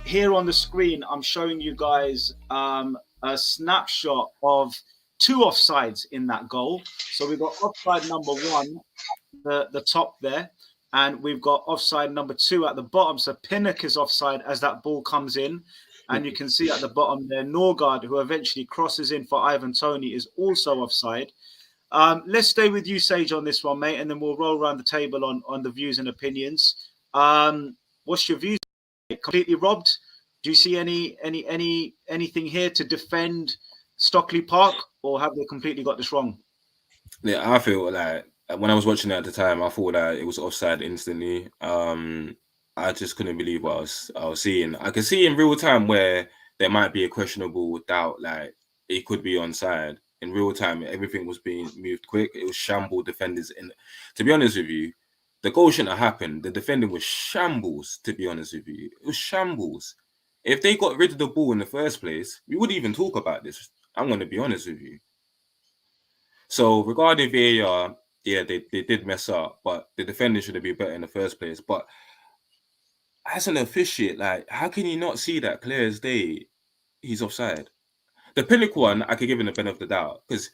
Here on the screen, I'm showing you guys a snapshot of two offsides in that goal. So we've got offside number one, the top there, and we've got offside number two at the bottom. So Pinnock is offside as that ball comes in. And you can see at the bottom there, Norgard, who eventually crosses in for Ivan Toney, is also offside. Let's stay with you, Sage, on this one, mate, and then we'll roll around the table on the views and opinions. What's your views? Completely robbed? Do you see anything here to defend Stockley Park, or have they completely got this wrong? Yeah, I feel like when I was watching it at the time, I thought that it was offside instantly. I just couldn't believe what I was seeing. I could see in real time where there might be a questionable doubt, like it could be onside. In real time, everything was being moved quick. It was shamble defenders. And to be honest with you, the goal shouldn't have happened. The defending was shambles, to be honest with you. It was shambles. If they got rid of the ball in the first place, we wouldn't even talk about this. I'm going to be honest with you. So regarding VAR, yeah, they did mess up, but the defending should have been better in the first place. But as an officiate, like, how can you not see that clear as day he's offside? The Pinnacle one, I could give him the benefit of the doubt because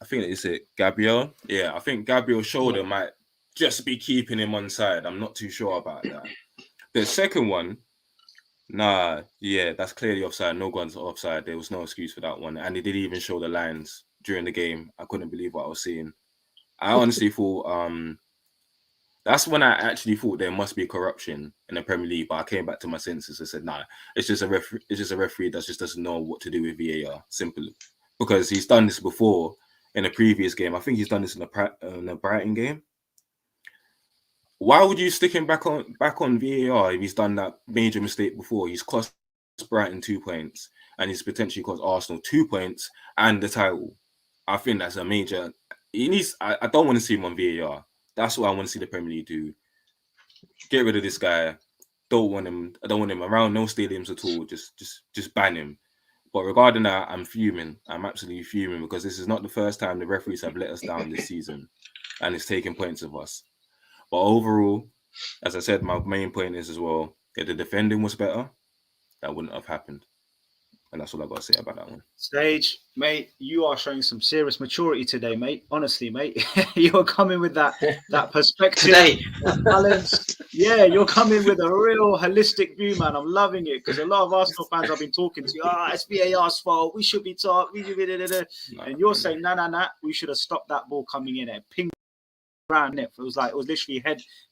I think it's Gabriel. Yeah, I think Gabriel's shoulder might just be keeping him on side. I'm not too sure about that. The second one, that's clearly offside. No one's offside. There was no excuse for that one. And they didn't even show the lines during the game. I couldn't believe what I was seeing. I honestly thought that's when I actually thought there must be corruption in the Premier League, but I came back to my senses and said, nah, it's just a referee that just doesn't know what to do with VAR. Simple. Because he's done this before in a previous game. I think he's done this in a Brighton game. Why would you stick him back on VAR if he's done that major mistake before? He's cost Brighton 2 points and he's potentially cost Arsenal 2 points and the title. I think that's a major. I don't want to see him on VAR. That's what I want to see the Premier League do. Get rid of this guy. I don't want him around no stadiums at all. Just ban him. But regarding that, I'm fuming. I'm absolutely fuming because this is not the first time the referees have let us down this season, and it's taking points of us. But overall, as I said, my main point is as well, if the defending was better, that wouldn't have happened. And that's all I've got to say about that one. Sage, mate, you are showing some serious maturity today, mate. Honestly, mate. You're coming with that perspective. Today. Balance. Yeah, you're coming with a real holistic view, man. I'm loving it because a lot of Arsenal fans I've been talking to, it's VAR's fault. We should be taught. And you're saying, nah. We should have stopped that ball coming in and ping around it. It was literally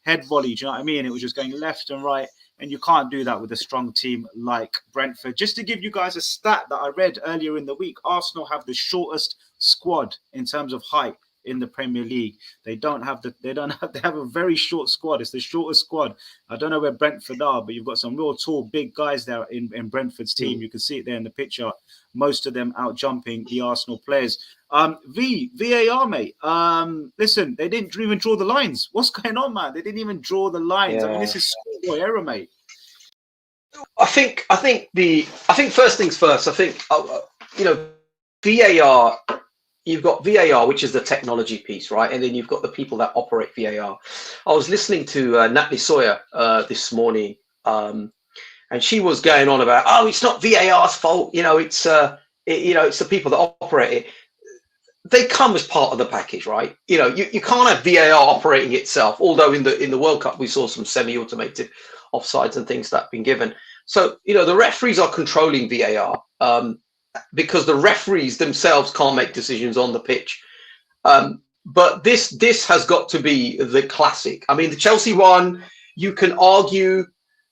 head volley. Do you know what I mean? It was just going left and right. And you can't do that with a strong team like Brentford. Just to give you guys a stat that I read earlier in the week, Arsenal have the shortest squad in terms of height in the Premier League. They have a very short squad. It's the shortest squad. I don't know where Brentford are, but you've got some real tall, big guys there in Brentford's team. You can see it there in the picture. Most of them out jumping the Arsenal players. VAR, mate. Listen, they didn't even draw the lines. What's going on, man? They didn't even draw the lines. Yeah. I mean, this is schoolboy error, mate. I think first things first. I think VAR. You've got VAR, which is the technology piece, right? And then you've got the people that operate VAR. I was listening to Natalie Sawyer this morning, and she was going on about, it's not VAR's fault. It's the people that operate it. They come as part of the package, right? You can't have VAR operating itself. Although in the World Cup we saw some semi-automated offsides and things that have been given. So the referees are controlling VAR. Because the referees themselves can't make decisions on the pitch. But this has got to be the classic. I mean, the Chelsea one, you can argue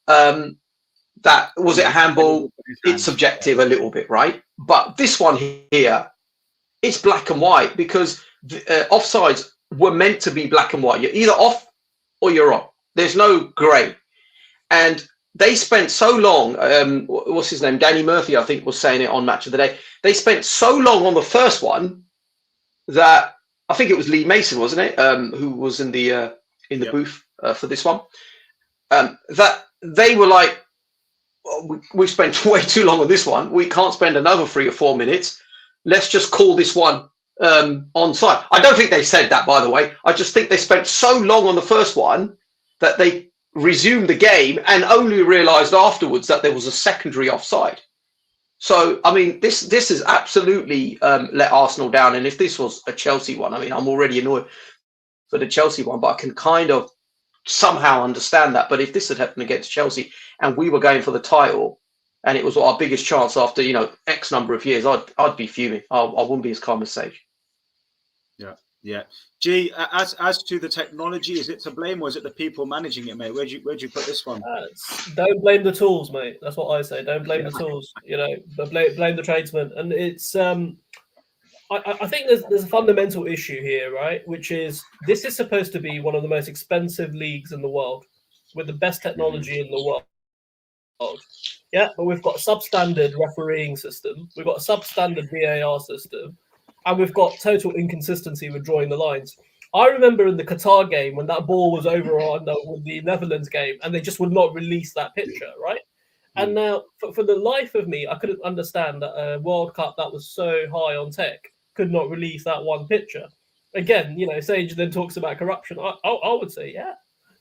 that, was it a handball? It's subjective a little bit, right? But this one here, it's black and white because offsides were meant to be black and white. You're either off or you're on. There's no grey. And they spent so long, what's his name? Danny Murphy, I think, was saying it on Match of the Day. They spent so long on the first one that I think it was Lee Mason, wasn't it? Who was in the booth for this one. That they were like, we spent way too long on this one. We can't spend another 3 or 4 minutes. Let's just call this one onside. I don't think they said that, by the way. I just think they spent so long on the first one that they resumed the game and only realised afterwards that there was a secondary offside. So, I mean, this is absolutely let Arsenal down. And if this was a Chelsea one, I mean, I'm already annoyed for the Chelsea one, but I can kind of somehow understand that. But if this had happened against Chelsea and we were going for the title and it was our biggest chance after, you know, X number of years, I'd be fuming. I wouldn't be as calm as Sage. Yeah. G, as to the technology, is it to blame or is it the people managing it, mate? Where'd you put this one? Don't blame the tools, mate. That's what I say. Don't blame the tools. You know, but blame the tradesmen. And it's I think there's a fundamental issue here, right? Which is this is supposed to be one of the most expensive leagues in the world with the best technology in the world. Yeah, but we've got a substandard refereeing system. We've got a substandard VAR system. And we've got total inconsistency with drawing the lines. I remember in the Qatar game when that ball was over on the Netherlands game and they just would not release that picture, right? And now, for the life of me, I couldn't understand that a World Cup that was so high on tech could not release that one picture. Again, you know, Sage then talks about corruption. I would say, yeah.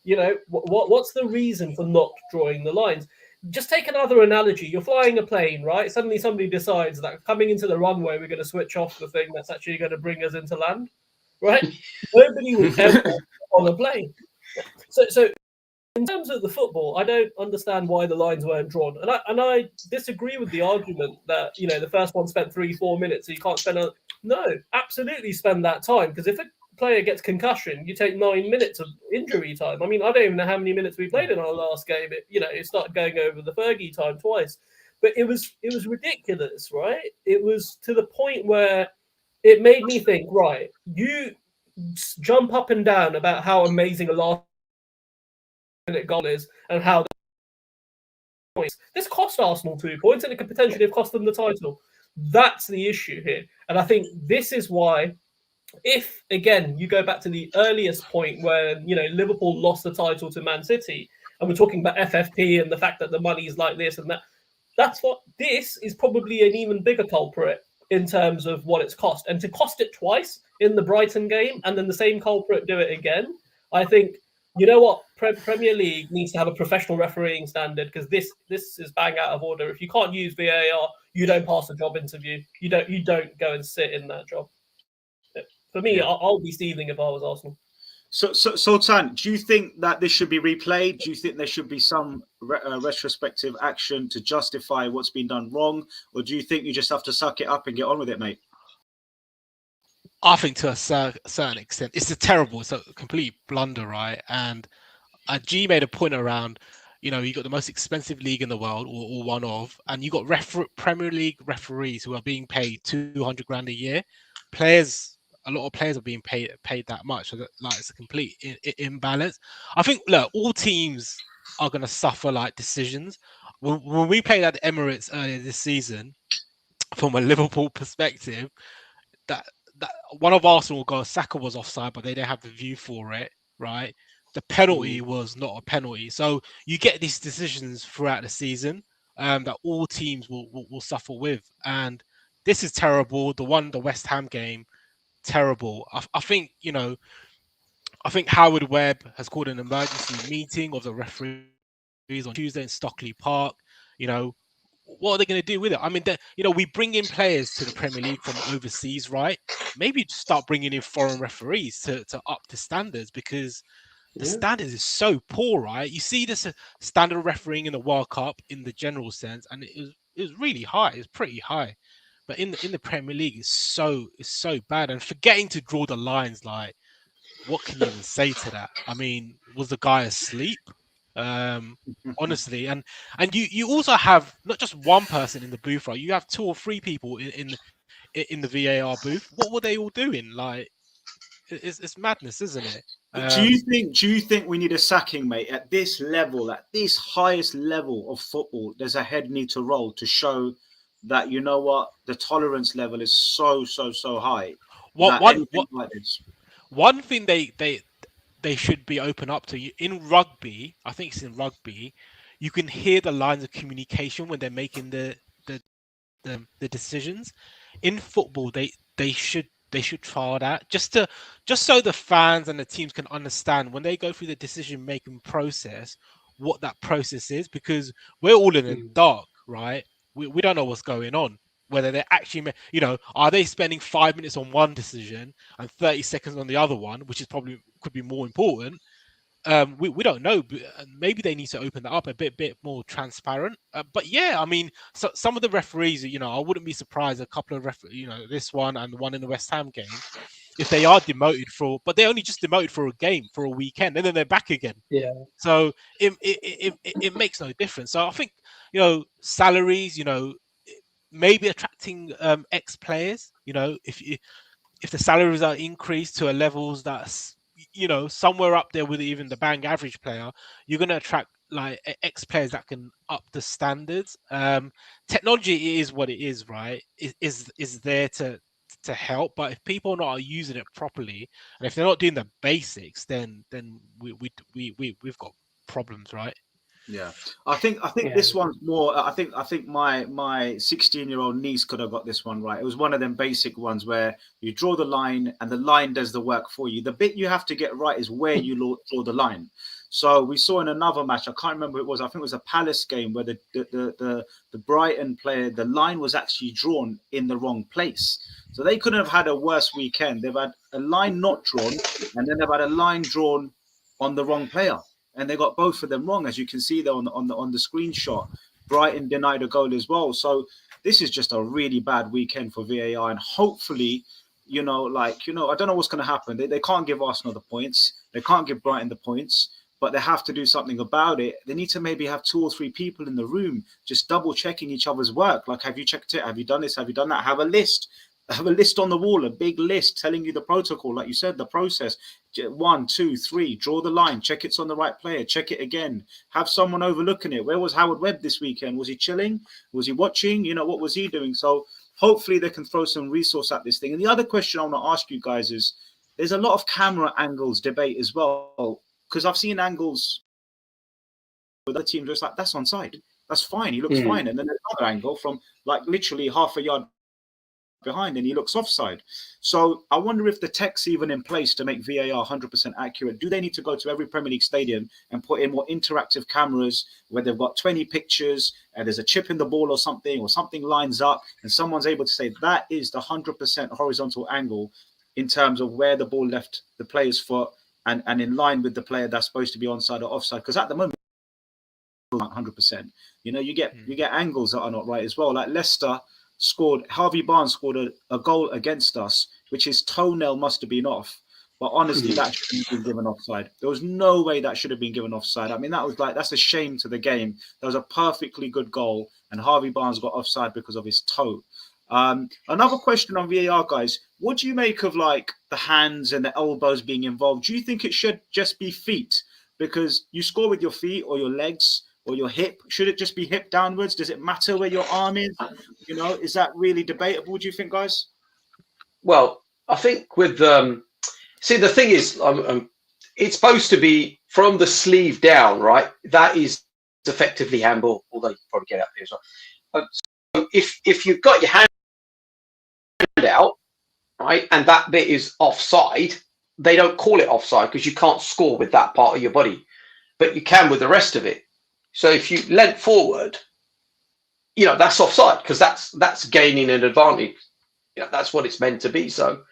You know, what's the reason for not drawing the lines? Just take another analogy. You're flying a plane, right? Suddenly somebody decides that coming into the runway, we're going to switch off the thing that's actually going to bring us into land, right? Nobody will ever on a plane. So in terms of the football, I don't understand why the lines weren't drawn. And I disagree with the argument that, you know, the first one spent 3-4 minutes, so you can't spend no, absolutely spend that time. Because if a player gets concussion, you take 9 minutes of injury time. I mean, I don't even know how many minutes we played in our last game. It started going over the Fergie time twice. But it was ridiculous, right? It was to the point where it made me think, right, you jump up and down about how amazing a last minute goal is and how this cost Arsenal 2 points and it could potentially have cost them the title. That's the issue here. And I think this is why, if again you go back to the earliest point where, you know, Liverpool lost the title to Man City, and we're talking about FFP and the fact that the money is like this and that, this is probably an even bigger culprit in terms of what it's cost. And to cost it twice in the Brighton game and then the same culprit do it again, I think, you know what, Premier League needs to have a professional refereeing standard, because this is bang out of order. If you can't use VAR, you don't pass a job interview. You don't go and sit in that job. For me, I'll be seething if I was Arsenal. So Sultan, do you think that this should be replayed? Do you think there should be some retrospective action to justify what's been done wrong? Or do you think you just have to suck it up and get on with it, mate? I think to a certain extent, it's a complete blunder, right? And G made a point around, you know, you got the most expensive league in the world, or one of, and you got Premier League referees who are being paid 200 grand a year. A lot of players are being paid that much, so that, like, it's a complete imbalance. I think, look, all teams are going to suffer like decisions. When we played at the Emirates earlier this season, from a Liverpool perspective, that one of Arsenal goals, Saka was offside, but they didn't have the view for it, right? The penalty was not a penalty. So you get these decisions throughout the season that all teams will suffer with. And this is terrible. The West Ham game, terrible. I think, you know, Howard Webb has called an emergency meeting of the referees on Tuesday in Stockley Park. You know, what are they going to do with it? I mean, you know, we bring in players to the Premier League from overseas, right? Maybe start bringing in foreign referees to up the standards, because the standards is so poor, right? You see this standard of refereeing in the World Cup in the general sense, and it was really high. It's pretty high, but in the Premier League, it's so bad. And forgetting to draw the lines, like, what can you even say to that? I mean, was the guy asleep? Honestly, and you also have not just one person in the booth, right? You have 2 or 3 people in the VAR booth. What were they all doing? Like, it's madness, isn't it? Do you think we need a sacking, mate? At this level, at this highest level of football, there's a head need to roll to show that, you know what, the tolerance level is so high. One thing they should be open up to, in rugby, I think it's in rugby, you can hear the lines of communication when they're making the decisions. In football, they should they should trial that just so the fans and the teams can understand when they go through the decision making process what that process is, because we're all in the dark, right? We don't know what's going on, whether they're actually, are they spending 5 minutes on one decision and 30 seconds on the other one, which is probably could be more important. We don't know. Maybe they need to open that up a bit more transparent. But yeah, I mean, so some of the referees, I wouldn't be surprised. A couple of this one and the one in the West Ham game, if they are demoted but they're only just demoted for a game, for a weekend, and then they're back again. Yeah. So it makes no difference. So I think salaries, maybe attracting ex players. If the salaries are increased to a levels that's somewhere up there with even the bang average player, you're going to attract like ex players that can up the standards. Technology is what it is, right? Is there to help, but if people are not using it properly, and if they're not doing the basics, then we've got problems, right? Yeah, I think this one's more. I think my 16-year-old niece could have got this one right. It was one of them basic ones where you draw the line and the line does the work for you. The bit you have to get right is where you draw the line. So we saw in another match, I can't remember who it was. I think it was a Palace game where the Brighton player, the line was actually drawn in the wrong place. So they couldn't have had a worse weekend. They've had a line not drawn, and then they've had a line drawn on the wrong player. And they got both of them wrong, as you can see there on the screenshot. Brighton denied a goal as well. So this is just a really bad weekend for VAR, and hopefully, I don't know what's going to happen. They can't give Arsenal the points. They can't give Brighton the points, but they have to do something about it. They need to maybe have 2 or 3 people in the room just double checking each other's work. Like, have you checked it? Have you done this? Have you done that? Have a list. Have a list on the wall, a big list telling you the protocol, like you said, the process. 1, 2, 3, draw the line, check it's on the right player, check it again. Have someone overlooking it. Where was Howard Webb this weekend? Was he chilling? Was he watching? What was he doing? So hopefully they can throw some resource at this thing. And the other question I want to ask you guys is, there's a lot of camera angles debate as well, because I've seen angles with other teams where it's like, that's onside. That's fine. He looks fine. And then there's another angle from like literally half a yard behind and he looks offside. So I wonder if the tech's even in place to make VAR 100% accurate. Do they need to go to every Premier League stadium and put in more interactive cameras where they've got 20 pictures and there's a chip in the ball or something lines up and someone's able to say that is the 100% horizontal angle in terms of where the ball left the player's foot and in line with the player that's supposed to be onside or offside? Because at the moment, 100%, you get angles that are not right as well. Like Leicester Harvey Barnes scored a goal against us, which his toenail must have been off. But honestly, that shouldn't have been given offside. There was no way that should have been given offside. I mean, that's a shame to the game. That was a perfectly good goal, and Harvey Barnes got offside because of his toe. Another question on VAR, guys. What do you make of like the hands and the elbows being involved? Do you think it should just be feet? Because you score with your feet or your legs or your hip. Should it just be hip downwards? Does it matter where your arm is? Is that really debatable, do you think, guys? Well, I think with see, the thing is, it's supposed to be from the sleeve down, right? That is effectively handball, although you probably get out there as well. So if you've got your hand out, right, and that bit is offside, they don't call it offside because you can't score with that part of your body, but you can with the rest of it. So if you leant forward, that's offside because that's gaining an advantage. That's what it's meant to be. So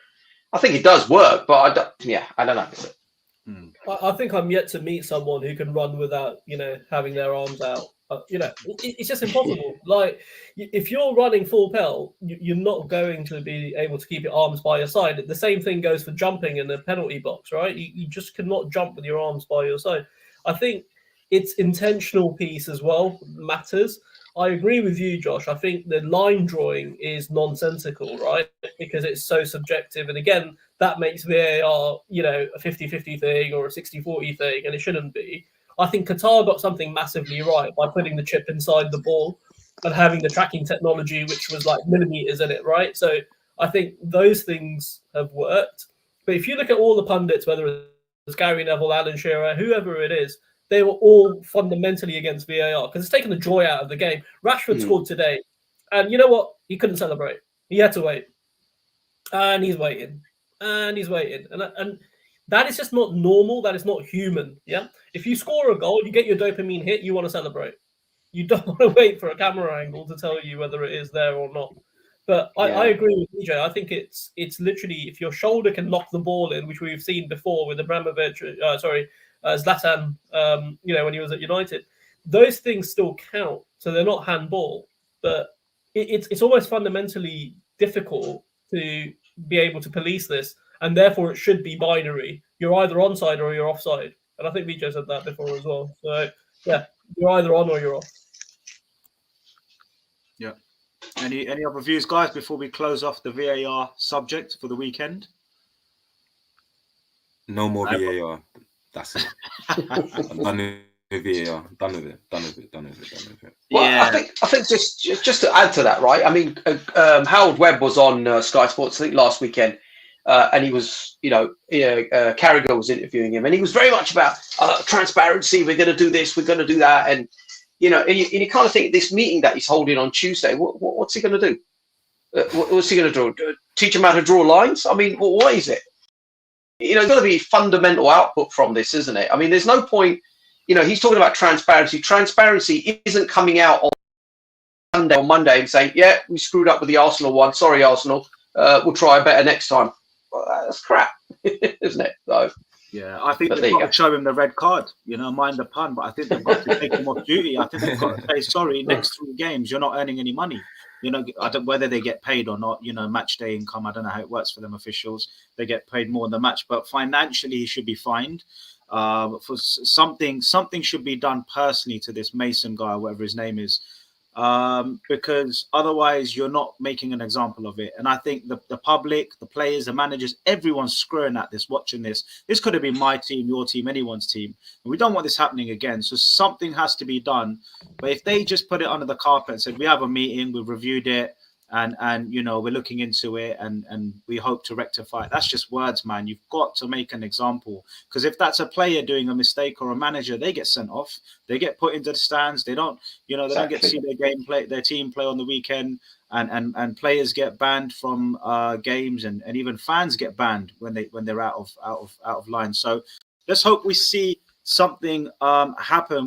I think it does work, but I don't know. I think I'm yet to meet someone who can run without, having their arms out. It's just impossible. Like, if you're running full pelt, you're not going to be able to keep your arms by your side. The same thing goes for jumping in the penalty box, right? You just cannot jump with your arms by your side. I think its intentional piece as well matters. I agree with you, Josh. I think the line drawing is nonsensical, right? Because it's so subjective. And again, that makes VAR, a 50-50 thing or a 60-40 thing, and it shouldn't be. I think Qatar got something massively right by putting the chip inside the ball and having the tracking technology, which was like millimeters in it, right? So I think those things have worked. But if you look at all the pundits, whether it's Gary Neville, Alan Shearer, whoever it is, they were all fundamentally against VAR because it's taken the joy out of the game. Rashford scored today, and you know what? He couldn't celebrate. He had to wait. and he's waiting, and he's waiting, and that is just not normal. That is not human. Yeah, if you score a goal, you get your dopamine hit, you want to celebrate. You don't want to wait for a camera angle to tell you whether it is there or not. But I agree with DJ. I think it's literally, if your shoulder can knock the ball in, which we've seen before with Abramovich, Zlatan, when he was at United, those things still count. So they're not handball, but it's almost fundamentally difficult to be able to police this, and therefore it should be binary. You're either onside or you're offside, and I think Vijay said that before as well. So yeah, you're either on or you're off. Yeah. Any other views, guys, before we close off the VAR subject for the weekend? No more VAR. That's it. I'm done with VAR. Done with it. Well, Yeah. I think just to add to that, right? I mean, Harold Webb was on Sky Sports, I think, last weekend, and he was, Carragher was interviewing him, and he was very much about transparency. We're going to do this, we're going to do that, and you kind of think this meeting that he's holding on Tuesday, what's he going to do? What's he going to do? Teach him how to draw lines? I mean, what is it? There's got to be fundamental output from this, isn't it? I mean, there's no point. He's talking about transparency. Transparency isn't coming out on Monday and saying, "Yeah, we screwed up with the Arsenal one. Sorry, Arsenal. We'll try better next time." Well, that's crap, isn't it? So. Yeah, I think they've got to show him the red card. Mind the pun, but I think they've got to take him off duty. I think they've got to say, sorry, next 3 games, you're not earning any money. I don't whether they get paid or not, match day income. I don't know how it works for them officials. They get paid more in the match, but financially he should be fined. For something should be done personally to this Mason guy, whatever his name is. Because otherwise you're not making an example of it. And I think the public, the players, the managers, everyone's screwing at this, watching this. This could have been my team, your team, anyone's team. And we don't want this happening again. So something has to be done. But if they just put it under the carpet and said, we have a meeting, we've reviewed it, and we're looking into it, and we hope to rectify it. That's just words, man. You've got to make an example, because if that's a player doing a mistake or a manager, they get sent off. They get put into the stands. They don't, they don't get to see their team play on the weekend, and players get banned from games, and even fans get banned when they're out of line. So let's hope we see something happen